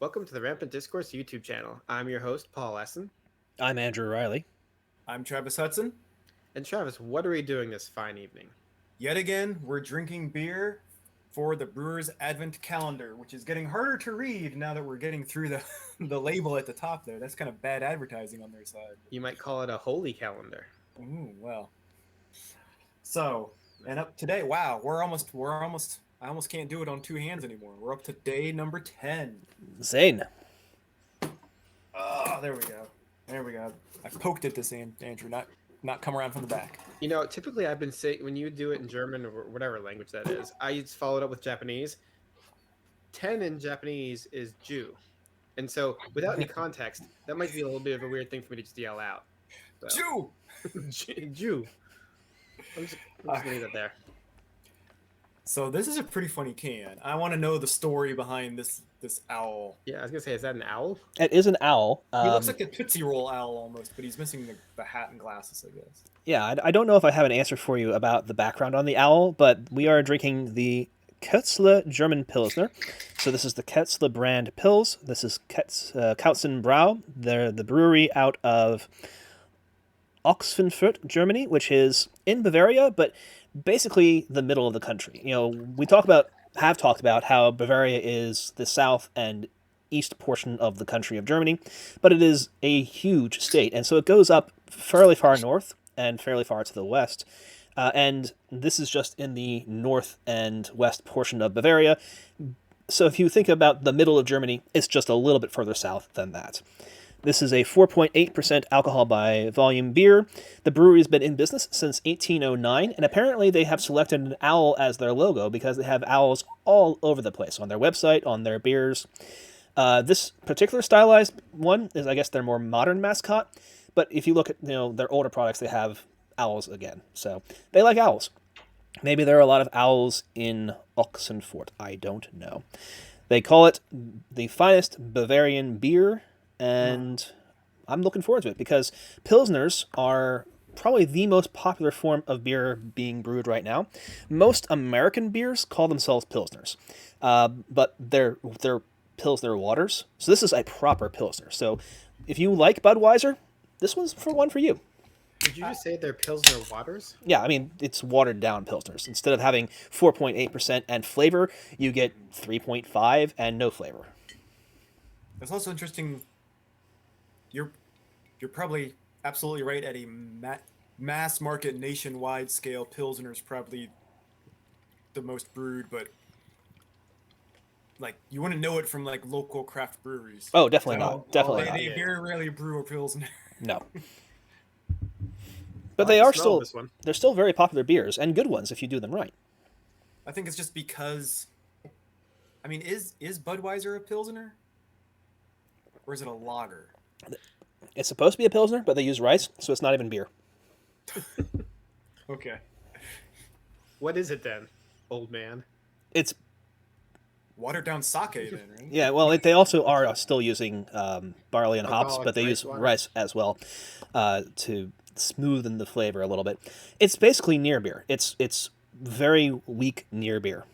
Welcome to the Rampant Discourse YouTube channel. I'm your host, Paul Essen. I'm Andrew Riley. I'm Travis Hudson. And Travis, what are we doing this fine evening? Yet again, we're drinking beer for the Brewer's Advent Calendar, which is getting harder to read now that we're getting through the, the label at the top there. That's kind of bad advertising on their side. You might call it a holy calendar. Ooh, well. So, and up today, wow, I almost can't do it on two hands anymore. We're up to day number 10. Zane. Oh, there we go. There we go. I poked at this, Andrew, not come around from the back. You know, typically I've been saying, when you do it in German or whatever language that is, I just followed up with Japanese. 10 in Japanese is Jew. And so, without any context, that might be a little bit of a weird thing for me to just yell out. So. Jew! I'm just going to leave it there. So this is a pretty funny can. I want to know the story behind this owl. Yeah, I was going to say, is that an owl? It is an owl. He looks like a Tootsie Roll owl almost, but he's missing the hat and glasses, I guess. Yeah, I don't know if I have an answer for you about the background on the owl, but we are drinking the Käuzle German Pilsner. So this is the Käuzle brand Pils. This is Käuzle. They're the brewery out of Oxenfurt, Germany, which is in Bavaria, but basically the middle of the country. You know, we have talked about how Bavaria is the south and east portion of the country of Germany, but it is a huge state, and so it goes up fairly far north and fairly far to the west. And this is just in the north and west portion of Bavaria. So if you think about the middle of Germany, it's just a little bit further south than that. This is a 4.8% alcohol by volume beer. The brewery has been in business since 1809, and apparently they have selected an owl as their logo because they have owls all over the place, on their website, on their beers. This particular stylized one is, I guess, their more modern mascot, but if you look at their older products, they have owls again. So they like owls. Maybe there are a lot of owls in Oxenfurt. I don't know. They call it the finest Bavarian beer, and I'm looking forward to it because Pilsners are probably the most popular form of beer being brewed right now. Most American beers call themselves Pilsners, but they're Pilsner waters. So this is a proper Pilsner. So if you like Budweiser, this one's one for you. Did you just say they're Pilsner waters? Yeah, I mean, it's watered down Pilsners. Instead of having 4.8% and flavor, you get 3.5 and no flavor. It's also interesting. You're probably absolutely right. At a mass market nationwide scale, Pilsner's probably the most brewed, but like you wouldn't know it from like local craft breweries. Oh, definitely not. Definitely not. They very rarely brew a Pilsner. No. But they are still this one. They're still very popular beers and good ones if you do them right. I think it's just because, I mean, is Budweiser a Pilsner? Or is it a lager? It's supposed to be a Pilsner, but they use rice, so it's not even beer. Okay. What is it then, old man? It's watered down sake then, right? Yeah, well, they also are still using barley and hops, Alcoholic but they use water. rice as well to smoothen the flavor a little bit. It's basically near beer. It's very weak near beer.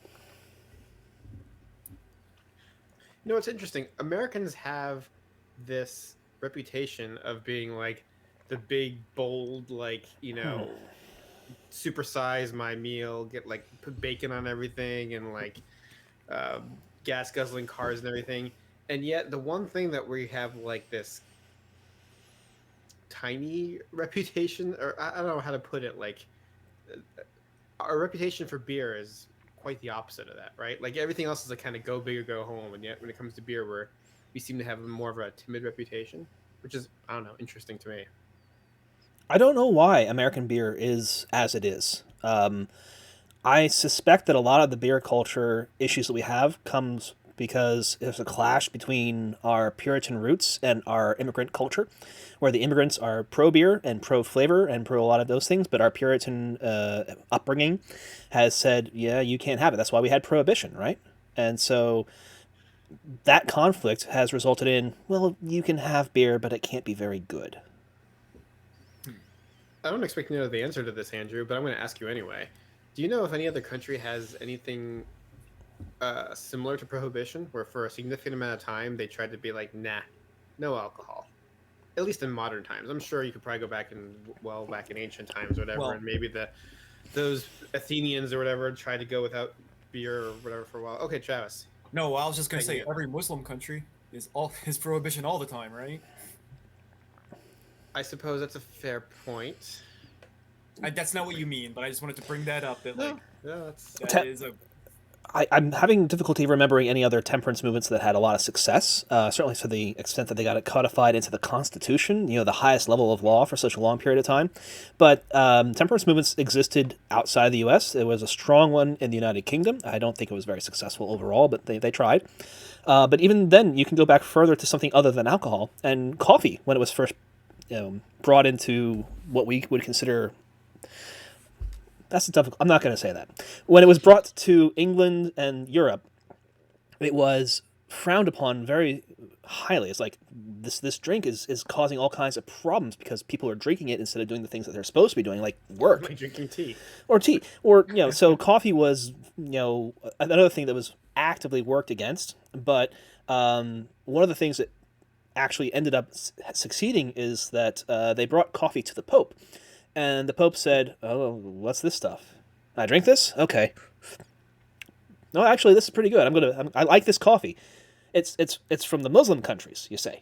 You know, it's interesting. Americans have this reputation of being like the big, bold, like, supersize my meal, get like put bacon on everything and like gas guzzling cars and everything. And yet the one thing that we have like this tiny reputation, or I don't know how to put it, like our reputation for beer is quite the opposite of that, right? Like everything else is like kind of go big or go home, and yet when it comes to beer, we seem to have more of a timid reputation, which is, I don't know, interesting to me. I don't know why American beer is as it is. I suspect that a lot of the beer culture issues that we have comes because there's a clash between our Puritan roots and our immigrant culture, where the immigrants are pro-beer and pro-flavor and pro a lot of those things, but our Puritan upbringing has said, yeah, you can't have it. That's why we had Prohibition, right? And so that conflict has resulted in, well, you can have beer, but it can't be very good. I don't expect to know the answer to this, Andrew, but I'm going to ask you anyway. Do you know if any other country has anything similar to Prohibition, where for a significant amount of time they tried to be like, nah, no alcohol. At least in modern times. I'm sure you could probably go back back in ancient times or whatever, Well- and maybe those Athenians or whatever tried to go without beer or whatever for a while. Okay, Travis. No, I was just gonna Thank say you. every Muslim country is prohibition all the time, right? I suppose that's a fair point. That's not what you mean, but I just wanted to bring that up. That like No, that's that is a I'm having difficulty remembering any other temperance movements that had a lot of success, certainly to the extent that they got it codified into the Constitution, the highest level of law for such a long period of time. But temperance movements existed outside the U.S. There was a strong one in the United Kingdom. I don't think it was very successful overall, but they tried. But even then, you can go back further to something other than alcohol. And coffee, when it was first brought into what we would consider... That's difficult. I'm not going to say that. When it was brought to England and Europe, it was frowned upon very highly. It's like this drink is causing all kinds of problems because people are drinking it instead of doing the things that they're supposed to be doing, like work like drinking tea. or tea. Or so coffee was another thing that was actively worked against. But one of the things that actually ended up succeeding is that they brought coffee to the Pope. And the Pope said, "Oh, what's this stuff? I drink this? Okay. No, actually, this is pretty good. I like this coffee. It's from the Muslim countries, you say.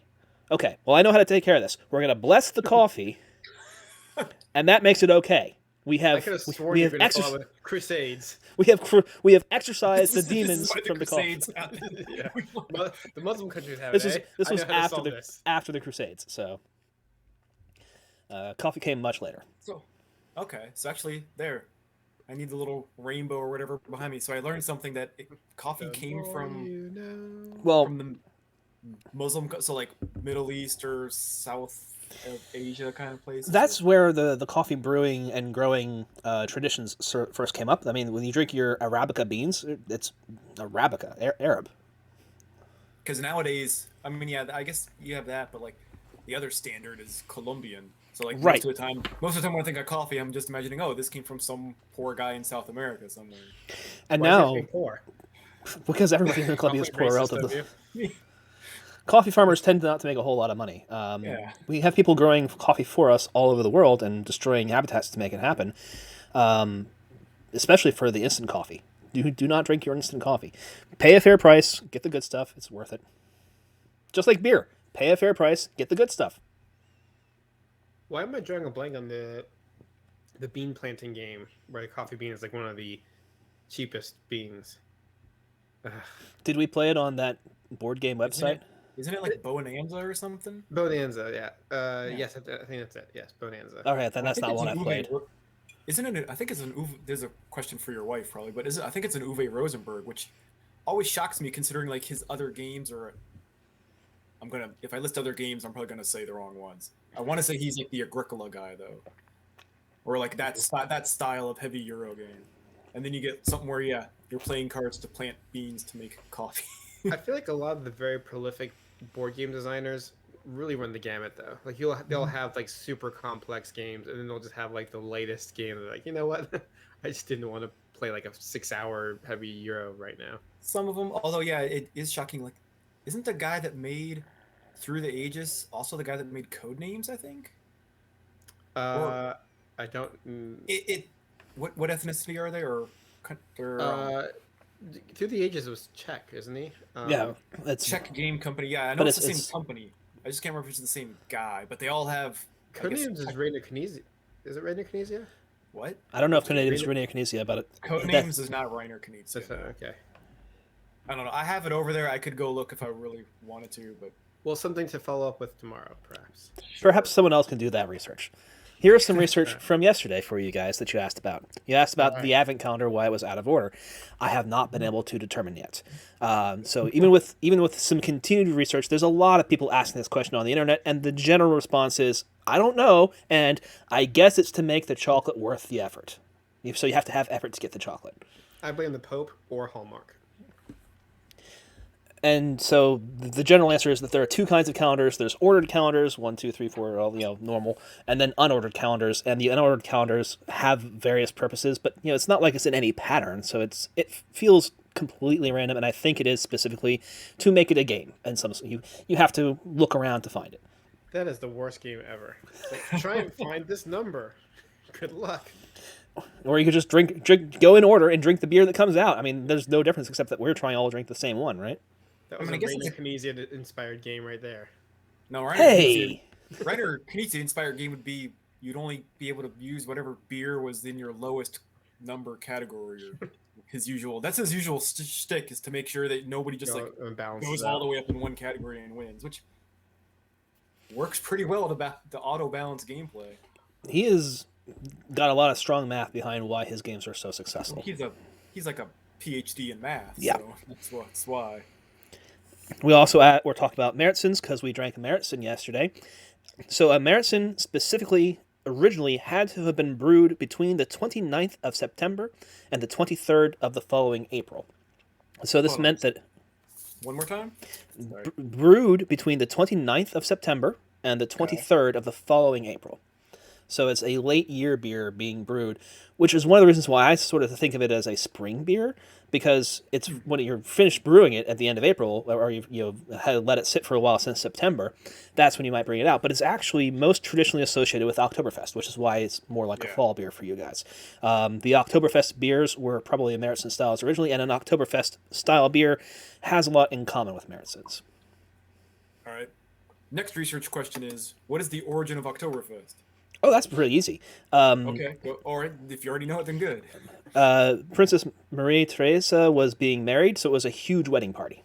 Okay. Well, I know how to take care of this. We're gonna bless the coffee, and that makes it okay. We I have could have sworn we you have were going to call it Crusades. we have exorcised the This is demons why the from the coffee. Crusades happened. Yeah. The Muslim countries have This it. was eh? this I was know how to after solve the this. after the Crusades. So coffee came much later. So, okay, so actually, there, I need the little rainbow or whatever behind me. So I learned something that coffee The came more from you know. Well, the Muslim, so like Middle East or South of Asia kind of places. that's where the coffee brewing and growing traditions first came up. I mean, when you drink your Arabica beans, it's Arabica, Arab. Because nowadays, I mean, yeah, I guess you have that, but like the other standard is Colombian. So like Right. most of the time when I think of coffee, I'm just imagining, oh, this came from some poor guy in South America somewhere. And Why is it now, being poor? because everybody in Colombia is Awfully poor, racist of relatively. you. Coffee farmers tend not to make a whole lot of money. Yeah. We have people growing coffee for us all over the world and destroying habitats to make it happen, especially for the instant coffee. Do not drink your instant coffee. Pay a fair price, get the good stuff. It's worth it. Just like beer. Pay a fair price, get the good stuff. Why am I drawing a blank on the bean planting game where the coffee bean is like one of the cheapest beans? Ugh. Did we play it on that board game website? Isn't it like Bonanza or something? Bonanza, yeah. Yes, I think that's it. Yes, Bonanza. All right, then I that's think not it's one I an played. Isn't it? I think it's an Uwe. There's a question for your wife probably, but I think it's an Uwe Rosenberg, which always shocks me considering like his other games are. If I list other games, I'm probably gonna say the wrong ones. I want to say he's like the Agricola guy though, or like that style of heavy Euro game, and then you get something where you're playing cards to plant beans to make coffee. I feel like a lot of the very prolific board game designers really run the gamut though. Like they'll have like super complex games, and then they'll just have like the latest game. They're like, you know what? I just didn't want to play like a 6-hour heavy Euro right now. Some of them, although yeah, it is shocking. Like, isn't the guy that made Through the Ages also the guy that made Codenames? I think. I don't. What ethnicity are they or? Through the Ages, it was Czech, isn't he? Yeah, it's Czech game company. Yeah, I know But it's the it's- same company. I just can't remember if it's the same guy, but they all have. I guess, Codenames is Rainer Knizia. Is it Rainer Knizia? what? I don't know if Canadians is Renee Knizia, but Codenames is not Reiner Knizia. That's okay. I don't know. I have it over there. I could go look if I really wanted to, but Well, something to follow up with tomorrow, perhaps. perhaps someone else can do that research. Here's some research from yesterday for you guys that you asked about. You asked about the advent calendar, why it was out of order. I have not been able to determine yet. So even with some continued research, there's a lot of people asking this question on the internet, and the general response is, I don't know, and I guess it's to make the chocolate worth the effort. So you have to have effort to get the chocolate. I blame the Pope or Hallmark. And so the general answer is that there are two kinds of calendars. There's ordered calendars, 1, 2, 3, 4, all normal, and then unordered calendars. And the unordered calendars have various purposes, but it's not like it's in any pattern. So it feels completely random, and I think it is specifically to make it a game. And you have to look around to find it. That is the worst game ever. It's like, try and find this number. Good luck. Or you could just go in order and drink the beer that comes out. I mean, there's no difference except that we're trying all to drink the same one, right? That was I a guess Rainer Knizia inspired game right there. No, right? Hey! Reiner Knizia inspired game would be you'd only be able to use whatever beer was in your lowest number category. Or his usual. That's his usual shtick, is to make sure that nobody just like goes all the way up in one category and wins, which works pretty well to auto balance gameplay. He has got a lot of strong math behind why his games are so successful. He's like a PhD in math. Yeah. So that's why. We're talking about Märzens because we drank a Märzen yesterday. So a Märzen specifically originally had to have been brewed between the 29th of September and the 23rd of the following April. So this meant that... One more time? Brewed between the 29th of September and the 23rd of the following April. So it's a late year beer being brewed, which is one of the reasons why I sort of think of it as a spring beer, because it's when you're finished brewing it at the end of April, or you had let it sit for a while since September, that's when you might bring it out. But it's actually most traditionally associated with Oktoberfest, which is why it's more like a fall beer for you guys. The Oktoberfest beers were probably American styles originally, and an Oktoberfest style beer has a lot in common with Märzens. All right. Next research question is, what is the origin of Oktoberfest? Oh, that's pretty easy. Okay, all right. If you already know it, then good. Princess Marie Theresa was being married, so it was a huge wedding party.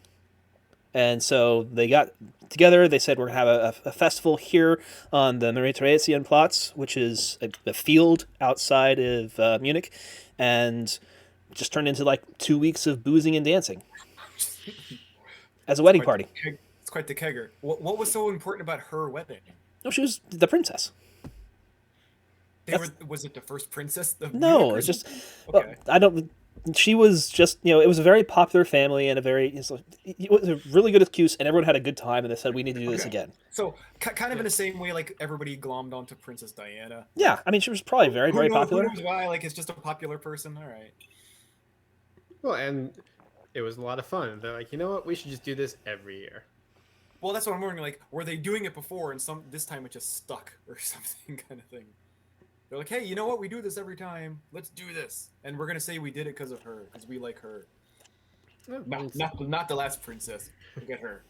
And so they got together. They said, we're going to have a festival here on the Marie Theresienplatz, which is a field outside of Munich, and just turned into like 2 weeks of boozing and dancing as a wedding party. It's quite the kegger. What was so important about her wedding? No, she was the princess. Was it the first princess? No, it's just... Okay. Well, she was just, it was a very popular family and it was a really good excuse, and everyone had a good time, and they said, we need to do this again. So, kind of in the same way, like, everybody glommed onto Princess Diana. Yeah, I mean, she was probably very popular. Who knows why? Like, it's just a popular person. All right. Well, and it was a lot of fun. They're like, you know what? We should just do this every year. Well, that's what I'm wondering. Like, were they doing it before, and this time it just stuck or something kind of thing? They're like, hey, you know what? We do this every time. Let's do this, and we're gonna say we did it because of her, because we like her. Not the last princess. Look at her.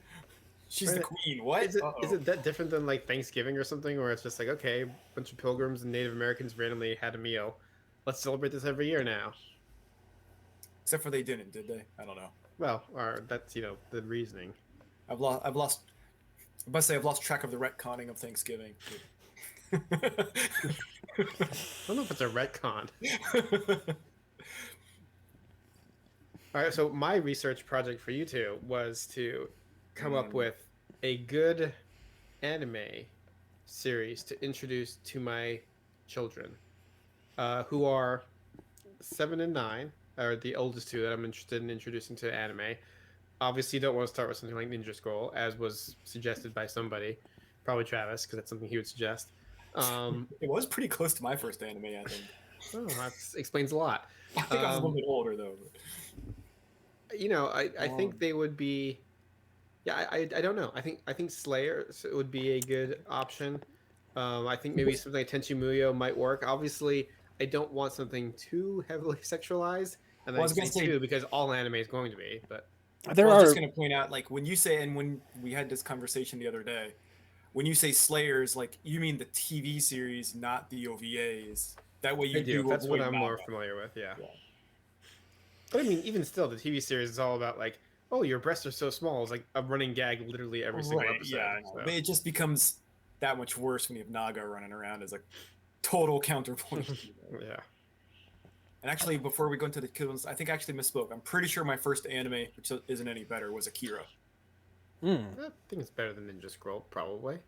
She's the queen. What? Is it that different than like Thanksgiving or something, where it's just like, okay, a bunch of pilgrims and Native Americans randomly had a meal. Let's celebrate this every year now. Except for they didn't, did they? I don't know. Well, that's the reasoning. I've lost track of the retconning of Thanksgiving. I don't know if it's a retcon. All right, so my research project for you two was to come up with a good anime series to introduce to my children, who are 7 and 9, are the oldest two that I'm interested in introducing to anime. Obviously, you don't want to start with something like Ninja Scroll, as was suggested by somebody, probably Travis, because that's something he would suggest. It was pretty close to my first anime, I think. Oh, that explains a lot. I think I was a little bit older, though. I think they would be... Yeah, I don't know. I think Slayer would be a good option. I think maybe something like Tenshi Muyo might work. Obviously, I don't want something too heavily sexualized. And I was going to say too, because all anime is going to be, but... I was just going to point out, like, when you say, and when we had this conversation the other day, when you say Slayers, like, you mean the TV series, not the OVAs. That way you do. That's what I'm more familiar with, yeah. But I mean, even still, the TV series is all about, like, oh, your breasts are so small. It's like a running gag literally every single episode. Yeah, so. But it just becomes that much worse when you have Naga running around as a total counterpoint. Yeah. And actually, before we go into the kills, I think I actually misspoke. I'm pretty sure my first anime, which isn't any better, was Akira. I think it's better than Ninja Scroll, probably.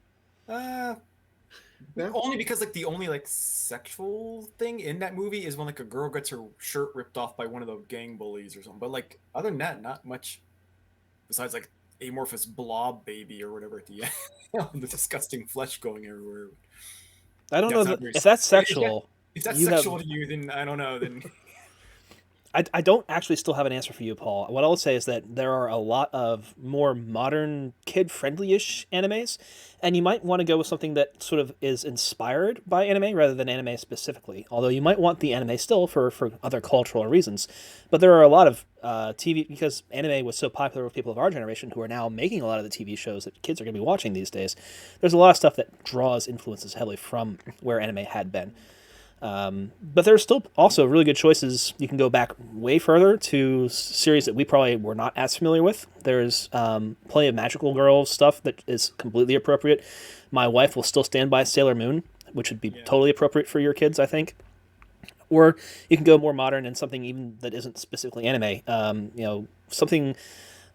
Only because like the only like sexual thing in that movie is when like a girl gets her shirt ripped off by one of the gang bullies or something. But like other than that, not much. Besides like amorphous blob baby or whatever at the end, the disgusting flesh going everywhere. I don't know if that's sexual. If that's sexual to you, then I don't know. Then I don't actually still have an answer for you, Paul. What I'll say is that there are a lot of more modern, kid-friendly-ish animes, and you might want to go with something that sort of is inspired by anime rather than anime specifically. Although you might want the anime still for other cultural reasons. But there are a lot of TV, because anime was so popular with people of our generation who are now making a lot of the TV shows that kids are going to be watching these days. There's a lot of stuff that draws influences heavily from where anime had been. But there's still also really good choices. You can go back way further to series that we probably were not as familiar with. There's plenty of magical girl stuff that is completely appropriate. My wife will still stand by Sailor Moon, which would be totally appropriate for your kids, I think. Or you can go more modern and something even that isn't specifically anime. Something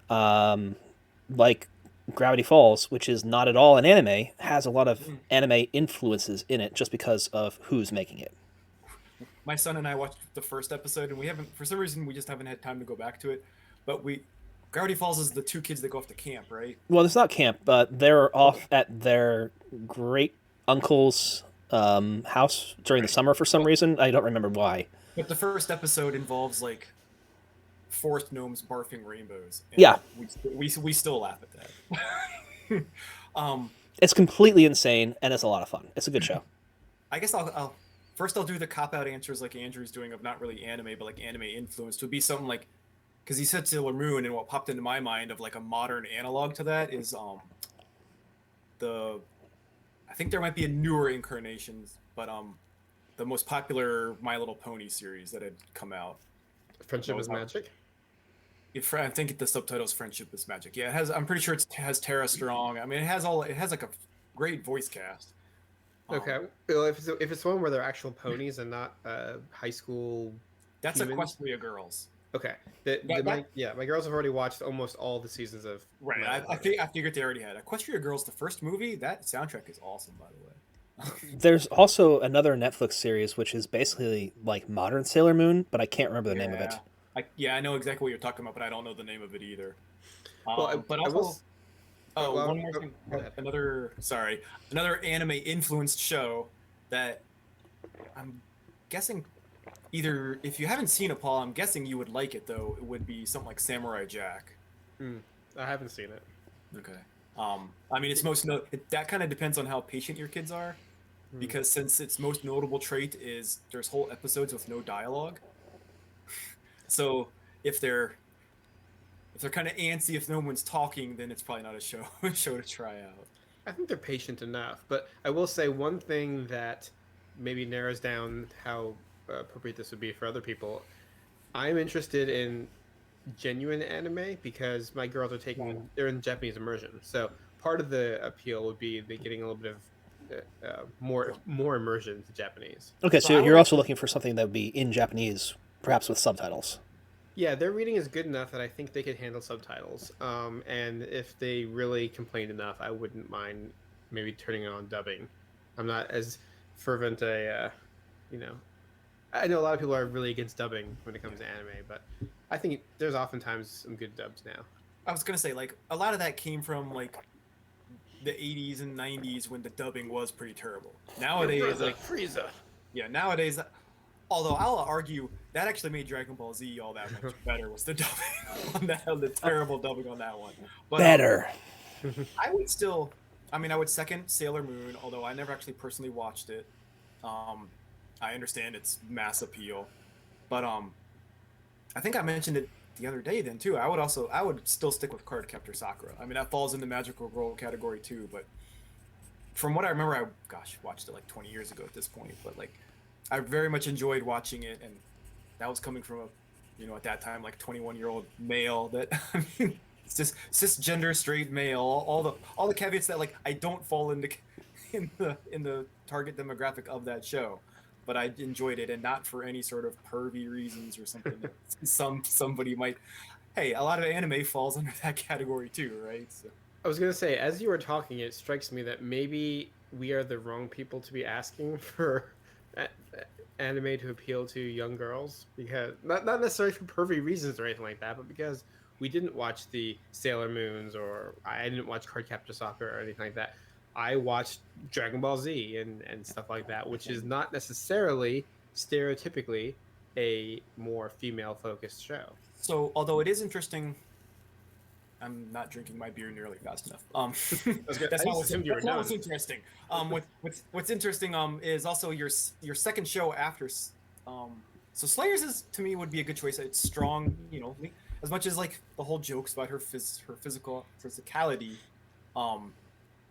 like Gravity Falls, which is not at all an anime, has a lot of anime influences in it just because of who's making it. My son and I watched the first episode, and we haven't, for some reason, we just haven't had time to go back to it. But Gravity Falls is the two kids that go off to camp, right? Well, it's not camp, but they're off at their great uncle's house during the summer for some reason. I don't remember why. But the first episode involves like forest gnomes barfing rainbows. And Yeah, we still laugh at that. it's completely insane, and it's a lot of fun. It's a good show. I guess I'll first I'll do the cop out answers like Andrew's doing of not really anime, but like anime influenced. Would be something like, because he said Sailor Moon, and what popped into my mind of like a modern analog to that is I think there might be a newer incarnations, but the most popular My Little Pony series that had come out. Friendship is Magic? I think the subtitle's Friendship is Magic. Yeah, it has. I'm pretty sure it has Tara Strong. I mean, it has like a great voice cast. Okay. Well, if it's one where they're actual ponies and not high school. That's humans. Equestria Girls. Okay. My girls have already watched almost all the seasons of. Right. I figured they already had Equestria Girls, the first movie. That soundtrack is awesome, by the way. There's also another Netflix series which is basically like modern Sailor Moon, but I can't remember the name of it. I know exactly what you're talking about, but I don't know the name of it either. But also, one more thing. Another anime influenced show that I'm guessing either, if you haven't seen it, Paul, I'm guessing you would like it though. It would be something like Samurai Jack. I haven't seen it. Okay. I mean, that kind of depends on how patient your kids are, because since its most notable trait is there's whole episodes with no dialogue. So if they're kind of antsy, if no one's talking, then it's probably not a show to try out. I think they're patient enough, but I will say one thing that maybe narrows down how appropriate this would be for other people. I'm interested in genuine anime because my girls are they're in Japanese immersion, so part of the appeal would be they getting a little bit of more immersion to Japanese. Okay, so you're also looking for something that would be in Japanese, perhaps with subtitles. Yeah, their reading is good enough that I think they could handle subtitles. And if they really complained enough, I wouldn't mind maybe turning it on dubbing. I'm not as fervent I know a lot of people are really against dubbing when it comes to anime, but I think there's oftentimes some good dubs now. I was gonna say, like, a lot of that came from like the 80s and 90s when the dubbing was pretty terrible. Nowadays, Frieza. Yeah, nowadays, although I'll argue that actually made Dragon Ball Z all that much better, was the dubbing on that, the terrible dubbing on that one. But, better. I would second Sailor Moon, although I never actually personally watched it. I understand its mass appeal, but I think I mentioned it the other day then too. I would still stick with Cardcaptor Sakura. I mean, that falls in the magical girl category too, but from what I remember, I watched it like 20 years ago at this point, but like I very much enjoyed watching it, and that was coming from at that time, like 21-year-old male that I mean, it's just cisgender straight male, all the caveats that like I don't fall in the target demographic of that show. But I enjoyed it, and not for any sort of pervy reasons or something. Somebody might. Hey, a lot of anime falls under that category too, right? So. I was gonna say, as you were talking, it strikes me that maybe we are the wrong people to be asking for anime to appeal to young girls, because not necessarily for pervy reasons or anything like that, but because we didn't watch the Sailor Moons, or I didn't watch Cardcaptor Sakura or anything like that. I watched Dragon Ball Z and stuff like that, which is not necessarily stereotypically, a more female focused show. So, although it is interesting, I'm not drinking my beer nearly fast enough. That's not what's, assumed you were that's not what's done. interesting. What's interesting is also your second show after. So Slayers is to me would be a good choice. It's strong, as much as like the whole jokes about her physicality.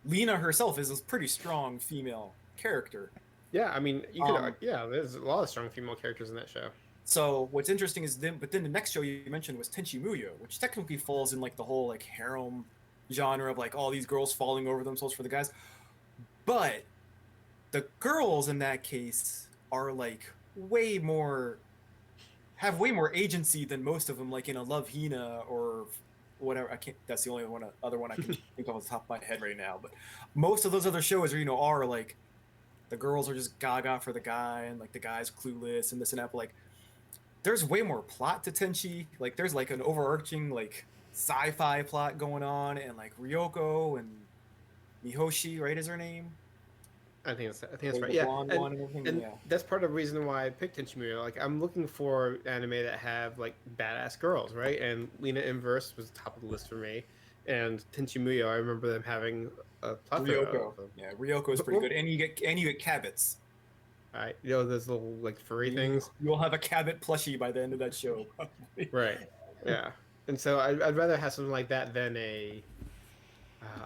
Lena herself is a pretty strong female character. Yeah, I mean, you could. There's a lot of strong female characters in that show. So what's interesting is then the next show you mentioned was Tenshi Muyo, which technically falls in like the whole like harem genre of like all these girls falling over themselves for the guys. But the girls in that case are like have way more agency than most of them, like in a Love Hina or whatever. That's the only other one I can think of off the top of my head right now. But most of those other shows are like the girls are just gaga for the guy and like the guy's clueless and this and that. But like there's way more plot to Tenshi. Like there's like an overarching like sci-fi plot going on, and like Ryoko and Mihoshi, right, is her name? I think that's right. The Yeah, blonde one and everything. Yeah. that's part of the reason why I picked Tenshi Muyo. Like, I'm looking for anime that have like badass girls, right? And Lena Inverse was top of the list for me, and Tenshi Muyo, I remember them having a plethora Ryoko. of them. Yeah, Ryoko is pretty good, and you get Cabots. Right, those little like furry things. You'll have a Cabot plushie by the end of that show. Right. Yeah. And so I'd rather have something like that than a,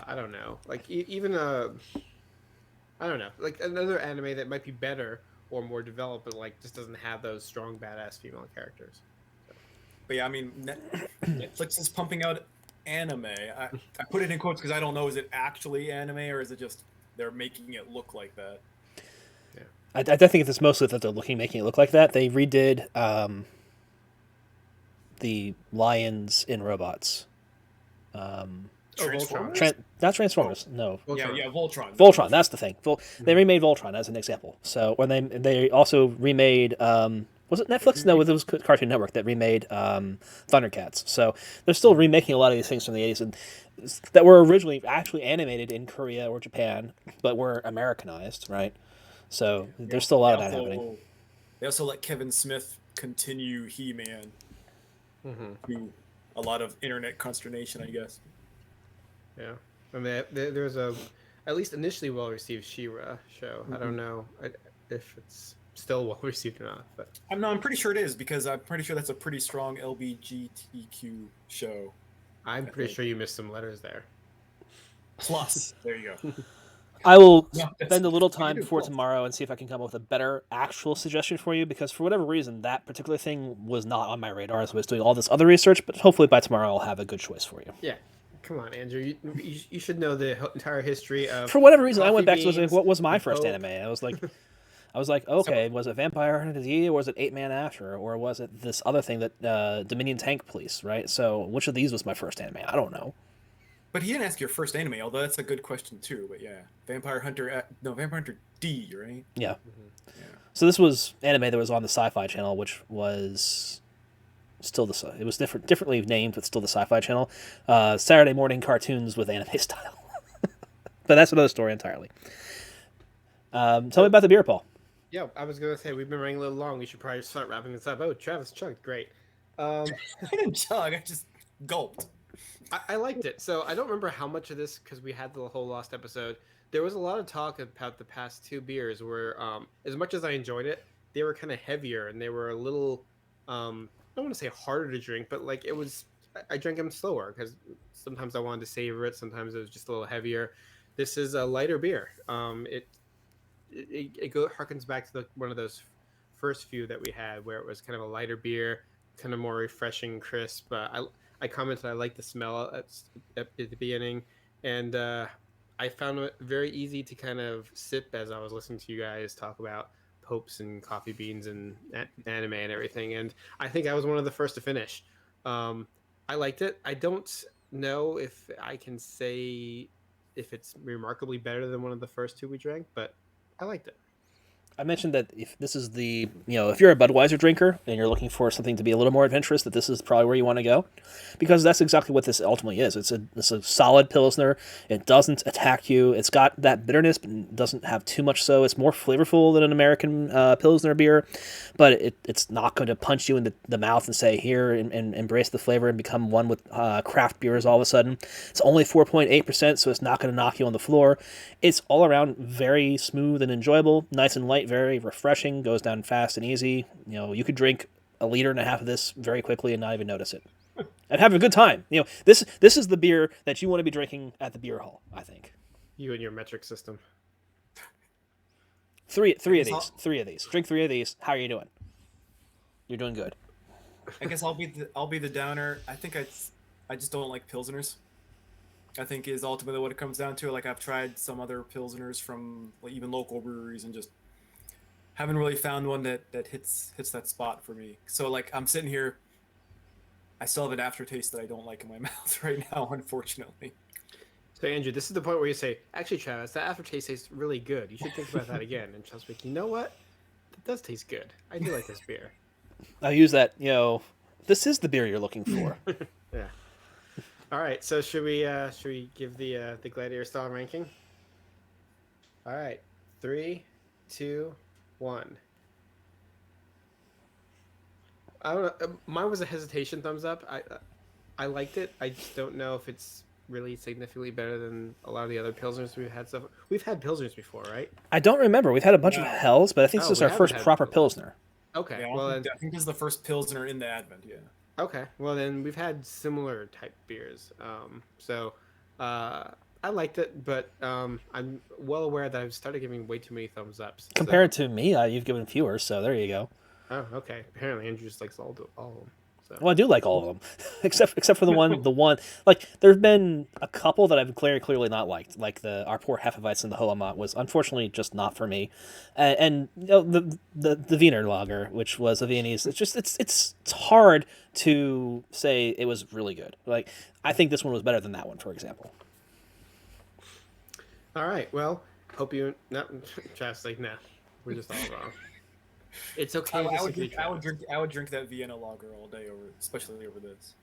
I don't know, like even a, I don't know, like another anime that might be better or more developed, but like just doesn't have those strong badass female characters. But yeah, I mean, Netflix is pumping out anime. I put it in quotes because I don't know, is it actually anime or is it just they're making it look like that? Yeah. I think it's mostly that they're making it look like that. They redid the lions in robots. Transformers? Not Transformers. No. Voltron. Yeah, Voltron. Voltron. That's the thing. They remade Voltron as an example. So when they also remade, was it Netflix? No, it was Cartoon Network that remade Thundercats. So they're still remaking a lot of these things from the 80s and that were originally actually animated in Korea or Japan, but were Americanized, right? So there's still a lot of that happening. They also let Kevin Smith continue He-Man. To a lot of internet consternation, I guess. Yeah, I mean, there's a at least initially well received She-Ra show. I don't know if it's still well received or not, but I'm pretty sure it is because I'm pretty sure that's a pretty strong LGBTQ show. I'm pretty sure you missed some letters there. Plus, there you go. I will spend a little time before tomorrow and see if I can come up with a better actual suggestion for you, because for whatever reason, that particular thing was not on my radar as I was doing all this other research, but hopefully by tomorrow I'll have a good choice for you. Yeah. Come on, Andrew. You should know the entire history of... For whatever reason, I went back to what was my first anime. I was like, okay, was it Vampire Hunter D, or was it 8-Man After, or was it this other thing that Dominion Tank Police, right? So which of these was my first anime? I don't know. But he didn't ask your first anime, although that's a good question too. But yeah, Vampire Hunter D, right? Yeah. Yeah. So this was anime that was on the Sci-Fi Channel, which was still it was differently named, but still the Sci-Fi Channel. Saturday morning cartoons with anime style. But that's another story entirely. Tell me about the beer, Paul. Yeah, I was gonna say we've been running a little long. We should probably start wrapping this up. Oh, Travis chugged, great. I didn't chug. I just gulped. I liked it. So I don't remember how much of this because we had the whole lost episode. There was a lot of talk about the past two beers where, as much as I enjoyed it, they were kind of heavier and they were a little, I don't want to say harder to drink, but like I drank them slower because sometimes I wanted to savor it. Sometimes it was just a little heavier. This is a lighter beer. It harkens back to one of those first few that we had where it was kind of a lighter beer, kind of more refreshing, crisp. I commented I liked the smell at the beginning, and I found it very easy to kind of sip as I was listening to you guys talk about popes and coffee beans and anime and everything. And I think I was one of the first to finish. I liked it. I don't know if I can say if it's remarkably better than one of the first two we drank, but I liked it. I mentioned that if this is if you're a Budweiser drinker and you're looking for something to be a little more adventurous, that this is probably where you want to go, because that's exactly what this ultimately is. It's a solid pilsner. It doesn't attack you. It's got that bitterness, but doesn't have too much. So it's more flavorful than an American pilsner beer, but it's not going to punch you in the mouth and say here and embrace the flavor and become one with craft beers all of a sudden. It's only 4.8%, so it's not going to knock you on the floor. It's all around very smooth and enjoyable, nice and light, very refreshing, goes down fast and easy. You could drink 1.5 liters of this very quickly and not even notice it, and have a good time. This is the beer that you want to be drinking at the beer hall, I think. You and your metric system. Three of these. Drink 3 of these. How are you doing? You're doing good. I guess I'll be the downer. I think I just don't like pilsners. I think is ultimately what it comes down to. Like I've tried some other pilsners from even local breweries and just haven't really found one that hits that spot for me. So like I'm sitting here, I still have an aftertaste that I don't like in my mouth right now, unfortunately. So Andrew, this is the point where you say, actually, Travis, that aftertaste tastes really good. You should think about that again. And Travis like, you know what? That does taste good. I do like this beer. I'll use that. This is the beer you're looking for. Yeah. All right. So should we give the Gladiator style ranking? All right. 3, 2, 1. I don't know. Mine was a hesitation thumbs up. I liked it. I just don't know if it's really significantly better than a lot of the other pilsners we've had. We've had pilsners before, right? I don't remember. We've had a bunch of Hells, but I think this is our first proper pilsner. Okay. Yeah, well, I think this is the first pilsner in the Advent. Yeah. Okay. Well, then we've had similar type beers. I liked it, but I'm well aware that I've started giving way too many thumbs ups. Compared to me, you've given fewer, so there you go. Oh, okay. Apparently, Andrew just likes all of them. So. Well, I do like all of them, except for the one. Like there's been a couple that I've clearly not liked. Like our poor Hefeweizen, the Hoamat, was unfortunately just not for me, and the Wiener Lager, which was a Viennese. It's hard to say it was really good. Like I think this one was better than that one, for example. All right. Well, hope you not Travis like nah. We're just all wrong. It's okay. I would drink that Vienna lager all day especially over this.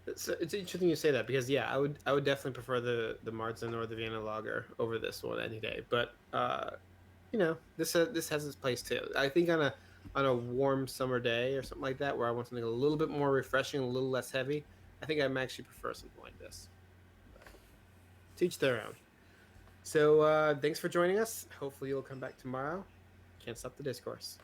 It's interesting you say that because I would definitely prefer the Marzen or the Vienna lager over this one any day. But this has its place too. I think on a warm summer day or something like that where I want something a little bit more refreshing, a little less heavy, I think I might actually prefer something like this. But to each their own. So thanks for joining us. Hopefully you'll come back tomorrow. Can't stop the discourse.